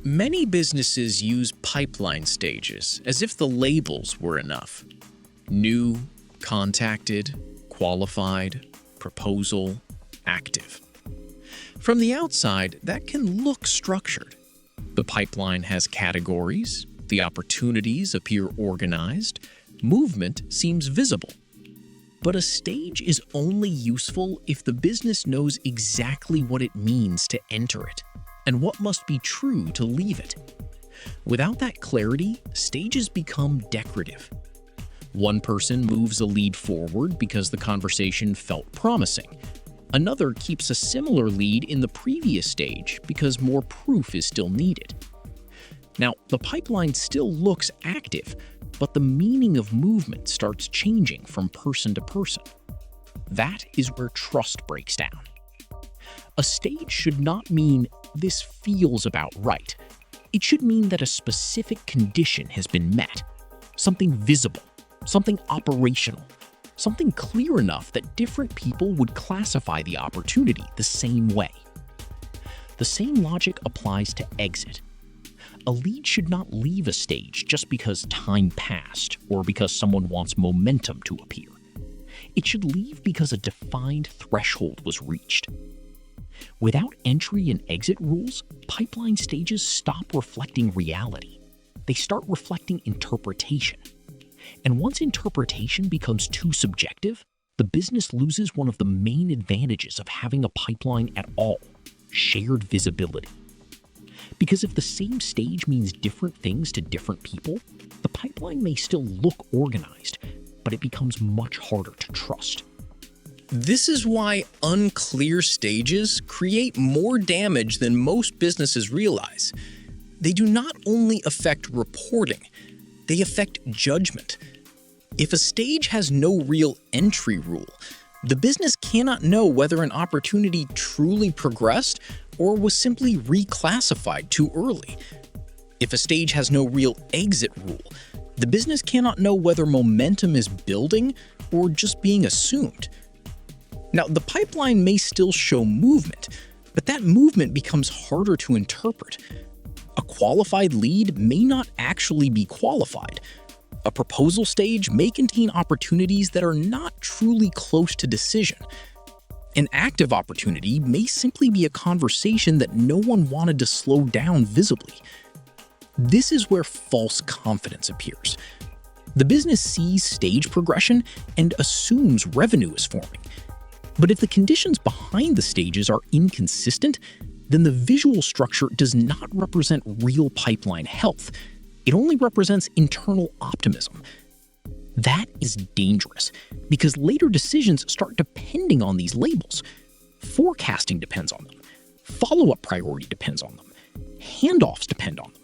Many businesses use pipeline stages as if the labels were enough. New, contacted, qualified, proposal, active. From the outside, that can look structured. The pipeline has categories, the opportunities appear organized, movement seems visible. But a stage is only useful if the business knows exactly what it means to enter it and what must be true to leave it. Without that clarity, stages become decorative. One person moves a lead forward because the conversation felt promising. Another keeps a similar lead in the previous stage because more proof is still needed. Now, the pipeline still looks active, but the meaning of movement starts changing from person to person. That is where trust breaks down. A stage should not mean "this feels about right." It should mean that a specific condition has been met, something visible, something operational, something clear enough that different people would classify the opportunity the same way. The same logic applies to exit. A lead should not leave a stage just because time passed or because someone wants momentum to appear. It should leave because a defined threshold was reached. Without entry and exit rules, pipeline stages stop reflecting reality. They start reflecting interpretation. And once interpretation becomes too subjective, the business loses one of the main advantages of having a pipeline at all: shared visibility. Because if the same stage means different things to different people, the pipeline may still look organized, but it becomes much harder to trust. This is why unclear stages create more damage than most businesses realize. They do not only affect reporting, they affect judgment. If a stage has no real entry rule, the business cannot know whether an opportunity truly progressed or was simply reclassified too early. If a stage has no real exit rule, the business cannot know whether momentum is building or just being assumed. Now, the pipeline may still show movement, but that movement becomes harder to interpret. A qualified lead may not actually be qualified. A proposal stage may contain opportunities that are not truly close to decision. An active opportunity may simply be a conversation that no one wanted to slow down visibly. This is where false confidence appears. The business sees stage progression and assumes revenue is forming. But if the conditions behind the stages are inconsistent, then the visual structure does not represent real pipeline health. It only represents internal optimism. That is dangerous because later decisions start depending on these labels. Forecasting depends on them. Follow-up priority depends on them. Handoffs depend on them.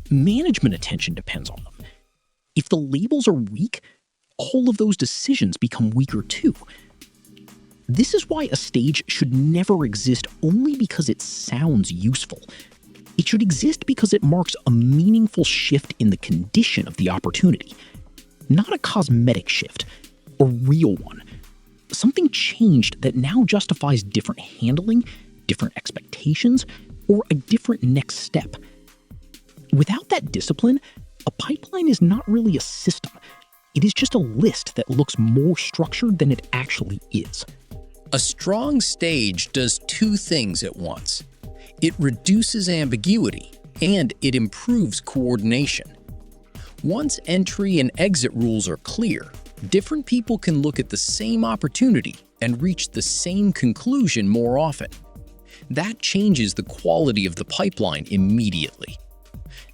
Management attention depends on them. If the labels are weak, all of those decisions become weaker too. This is why a stage should never exist only because it sounds useful. It should exist because it marks a meaningful shift in the condition of the opportunity. Not a cosmetic shift, a real one. Something changed that now justifies different handling, different expectations, or a different next step. Without that discipline, a pipeline is not really a system. It is just a list that looks more structured than it actually is. A strong stage does two things at once. It reduces ambiguity and it improves coordination. Once entry and exit rules are clear, different people can look at the same opportunity and reach the same conclusion more often. That changes the quality of the pipeline immediately.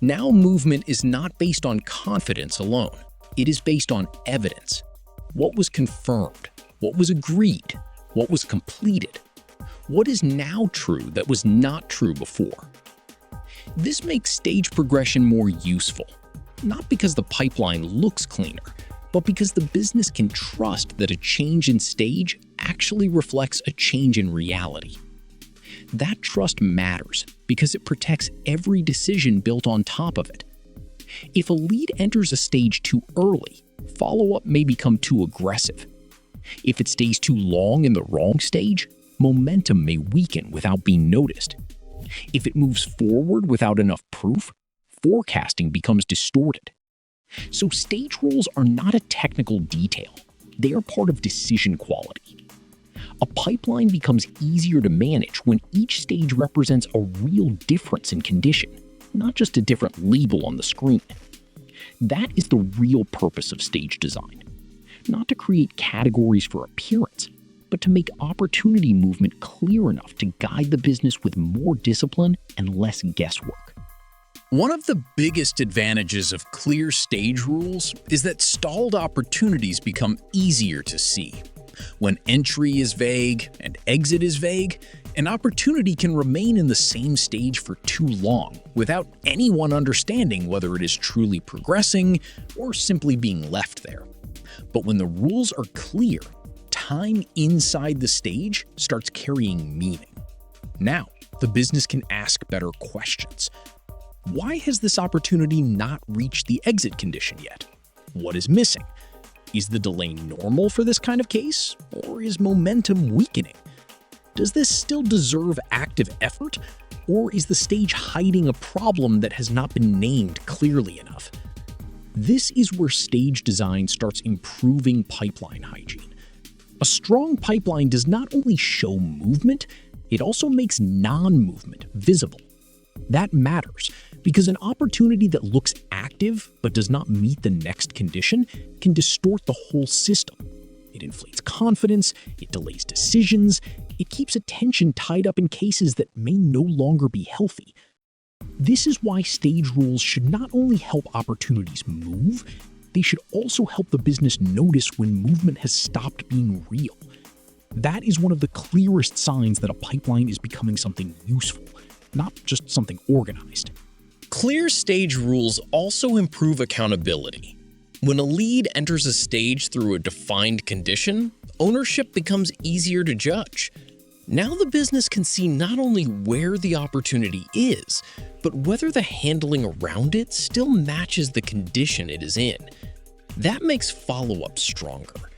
Now movement is not based on confidence alone. It is based on evidence. What was confirmed? What was agreed? What was completed? What is now true that was not true before? This makes stage progression more useful, not because the pipeline looks cleaner, but because the business can trust that a change in stage actually reflects a change in reality. That trust matters because it protects every decision built on top of it. If a lead enters a stage too early, follow-up may become too aggressive. If it stays too long in the wrong stage, momentum may weaken without being noticed. If it moves forward without enough proof, forecasting becomes distorted. So stage rules are not a technical detail. They are part of decision quality. A pipeline becomes easier to manage when each stage represents a real difference in condition, not just a different label on the screen. That is the real purpose of stage design. Not to create categories for appearance, but to make opportunity movement clear enough to guide the business with more discipline and less guesswork. One of the biggest advantages of clear stage rules is that stalled opportunities become easier to see. When entry is vague and exit is vague, an opportunity can remain in the same stage for too long without anyone understanding whether it is truly progressing or simply being left there. But when the rules are clear, time inside the stage starts carrying meaning. Now, the business can ask better questions. Why has this opportunity not reached the exit condition yet? What is missing? Is the delay normal for this kind of case, or is momentum weakening? Does this still deserve active effort, or is the stage hiding a problem that has not been named clearly enough? This is where stage design starts improving pipeline hygiene. A strong pipeline does not only show movement, it also makes non-movement visible. That matters because an opportunity that looks active but does not meet the next condition can distort the whole system. It inflates confidence, it delays decisions, it keeps attention tied up in cases that may no longer be healthy. This is why stage rules should not only help opportunities move, they should also help the business notice when movement has stopped being real. That is one of the clearest signs that a pipeline is becoming something useful, not just something organized. Clear stage rules also improve accountability. When a lead enters a stage through a defined condition, ownership becomes easier to judge. Now the business can see not only where the opportunity is, but whether the handling around it still matches the condition it is in. That makes follow-up stronger.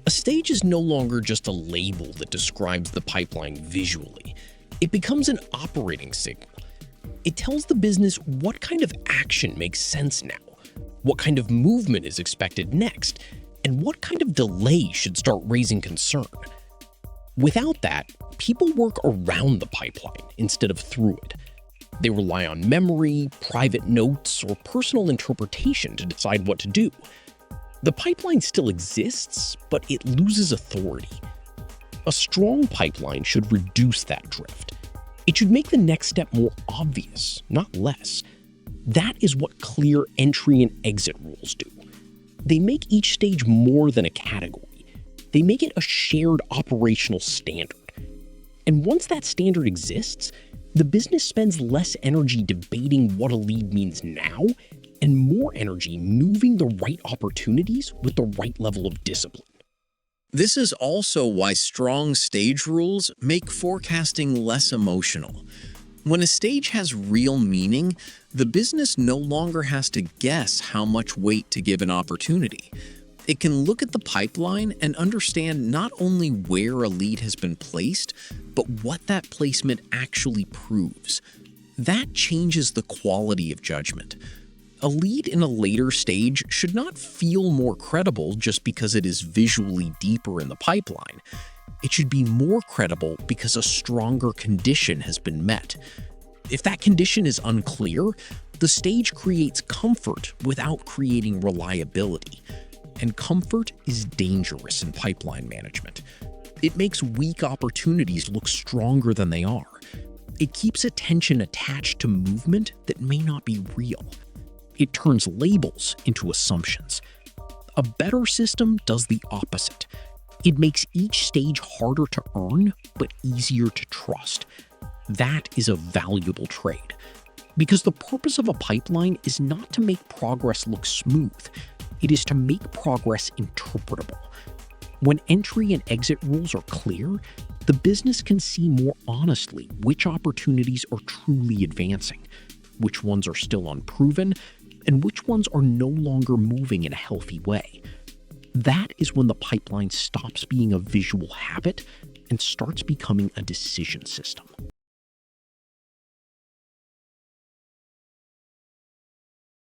A stage is no longer just a label that describes the pipeline visually. It becomes an operating signal. It tells the business what kind of action makes sense now, what kind of movement is expected next, and what kind of delay should start raising concern. Without that, people work around the pipeline instead of through it. They rely on memory, private notes, or personal interpretation to decide what to do. The pipeline still exists, but it loses authority. A strong pipeline should reduce that drift. It should make the next step more obvious, not less. That is what clear entry and exit rules do. They make each stage more than a category. They make it a shared operational standard. And once that standard exists, the business spends less energy debating what a lead means now and more energy moving the right opportunities with the right level of discipline. This is also why strong stage rules make forecasting less emotional. When a stage has real meaning, the business no longer has to guess how much weight to give an opportunity. It can look at the pipeline and understand not only where a lead has been placed, but what that placement actually proves. That changes the quality of judgment. A lead in a later stage should not feel more credible just because it is visually deeper in the pipeline. It should be more credible because a stronger condition has been met. If that condition is unclear, the stage creates comfort without creating reliability. And comfort is dangerous in pipeline management. It makes weak opportunities look stronger than they are. It keeps attention attached to movement that may not be real. It turns labels into assumptions. A better system does the opposite. It makes each stage harder to earn, but easier to trust. That is a valuable trade. Because the purpose of a pipeline is not to make progress look smooth. It is to make progress interpretable. When entry and exit rules are clear, the business can see more honestly which opportunities are truly advancing, which ones are still unproven, and which ones are no longer moving in a healthy way. That is when the pipeline stops being a visual habit and starts becoming a decision system.